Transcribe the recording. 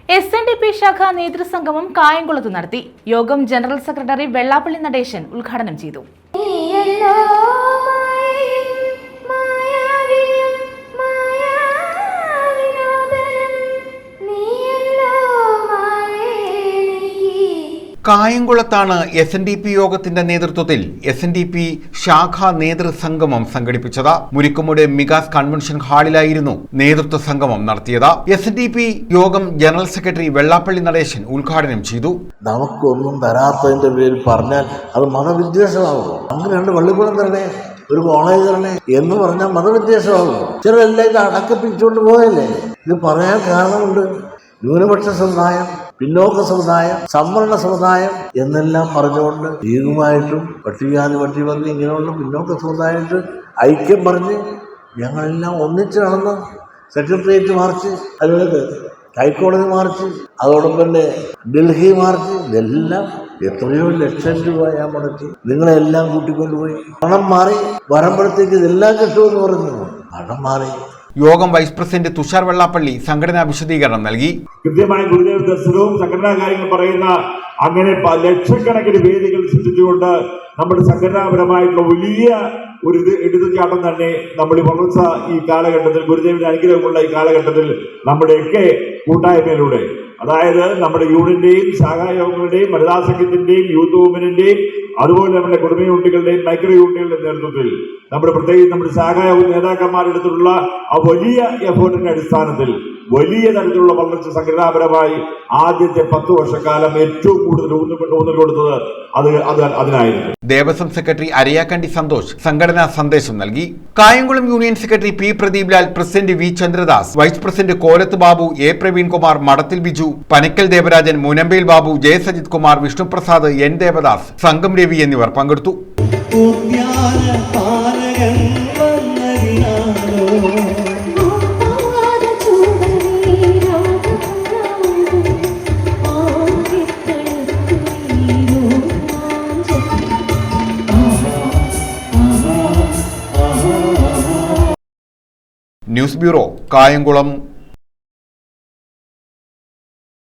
SNDP ശാഖ നേതൃസംഗമം കായംകുളത്ത് നടത്തി. യോഗം ജനറൽ സെക്രട്ടറി വെള്ളാപ്പള്ളി നടേശൻ ഉദ്ഘാടനം ചെയ്തു. കായംകുളത്താണ് SNDP യോഗത്തിന്റെ നേതൃത്വത്തിൽ SNDP ശാഖാ നേതൃസംഗമം സംഘടിപ്പിച്ചത്. മുരിക്കുമൂട് മികാസ് കൺവെൻഷൻ ഹാളിലായിരുന്നു നേതൃത്വ സംഗമം നടത്തിയത്. SNDP യോഗം ജനറൽ സെക്രട്ടറി വെള്ളാപ്പള്ളി നടേശൻ ഉദ്ഘാടനം ചെയ്തു. നമുക്കൊന്നും തരാത്തതിന്റെ പേരിൽ പറഞ്ഞാൽ അത് മതവിദ്വേഷമാകുമോ? അങ്ങനെയുണ്ട് പള്ളിക്കൂടം തരണേ, ഒരു കോളേജ് തരണേ എന്ന് പറഞ്ഞാൽ മതവിദ്വേഷമാകുമോ? ചിലരെല്ലാം ഇത് അടക്കപ്പിച്ചുകൊണ്ട് പോയല്ലേ. ഇത് പറയാൻ കാരണമുണ്ട്. ന്യൂനപക്ഷ സമുദായം, പിന്നോക്ക സമുദായം, സംവരണ സമുദായം എന്നെല്ലാം പറഞ്ഞുകൊണ്ട് ലീഗുമായിട്ടും പട്ടികജാതി ഇങ്ങനെയുള്ള പിന്നോക്ക സമുദായമായിട്ട് ഐക്യം പറഞ്ഞ് ഞങ്ങളെല്ലാം ഒന്നിച്ച് നടന്ന് സെക്രട്ടേറിയറ്റ് മാർച്ച്, അതുപോലെ ഹൈക്കോടതി മാർച്ച്, അതോടൊപ്പം തന്നെ ഡൽഹി മാർച്ച്, ഇതെല്ലാം എത്രയോ ലക്ഷം രൂപ ഞാൻ മുടക്കി നിങ്ങളെല്ലാം കൂട്ടിക്കൊണ്ടുപോയി. പണം മാറി വരുമ്പോഴത്തേക്ക് ഇതെല്ലാം കിട്ടുമെന്ന് പറഞ്ഞു. പണം മാറി. യോഗം വൈസ് പ്രസിഡന്റ് തുഷാർ വെള്ളാപ്പള്ളി സംഘടനാ വിശദീകരണം നൽകി. കൃത്യമായി ഗുരുദേവ ദർശനവും സംഘടനാ കാര്യങ്ങൾ പറയുന്ന അങ്ങനെ ലക്ഷക്കണക്കിന് വേദികൾ സൃഷ്ടിച്ചുകൊണ്ട് നമ്മുടെ സംഘടനാപരമായിട്ടുള്ള വലിയ ഒരു എടുത്തുചാട്ടം തന്നെ നമ്മൾ വളർച്ച ഈ കാലഘട്ടത്തിൽ, ഗുരുദേവന്റെ അനുഗ്രഹമുള്ള ഈ കാലഘട്ടത്തിൽ നമ്മുടെയൊക്കെ കൂട്ടായ്മയിലൂടെ, അതായത് നമ്മുടെ യൂണിയന്റെയും ശാഖായോഗങ്ങളുടെയും വനിതാ സംഘത്തിന്റെയും യൂത്ത് മൂവ്മെന്റിന്റെയും അതുപോലെ നമ്മുടെ കുടുംബ യൂണിറ്റുകളുടെയും മൈക്രോ യൂണിറ്റുകളുടെയും നേതൃത്വത്തിൽ നമ്മുടെ പ്രത്യേകിച്ച് നമ്മുടെ ശാഖായോഗ നേതാക്കന്മാരെടുത്തുള്ള ആ വലിയ എഫേർട്ടിന്റെ അടിസ്ഥാനത്തിൽ വലിയ തരത്തിലുള്ള വളർച്ച സംഘടനാപരമായി ആദ്യത്തെ 10 വർഷക്കാലം ഏറ്റവും കൂടുതൽ ഊന്നൽ കൊടുത്തത് അതിനായിരുന്നു. ദേവസ്വം സെക്രട്ടറി അരയാക്കണ്ടി സന്തോഷ് സംഘടനാ സന്ദേശം നൽകി. Kayamkulam union secretary P Pradeep Lal, president V Chandradas, vice president Kolath Babu, A Praveenkumar, Madathil Biju, Panakkal Devarajan, Munambel Babu, J Sajith Kumar, Vishnuprasad, N Devadas, Sangham Ravi എന്നിവർ പങ്കെടുത്തു. News bureau, Kayamkulam.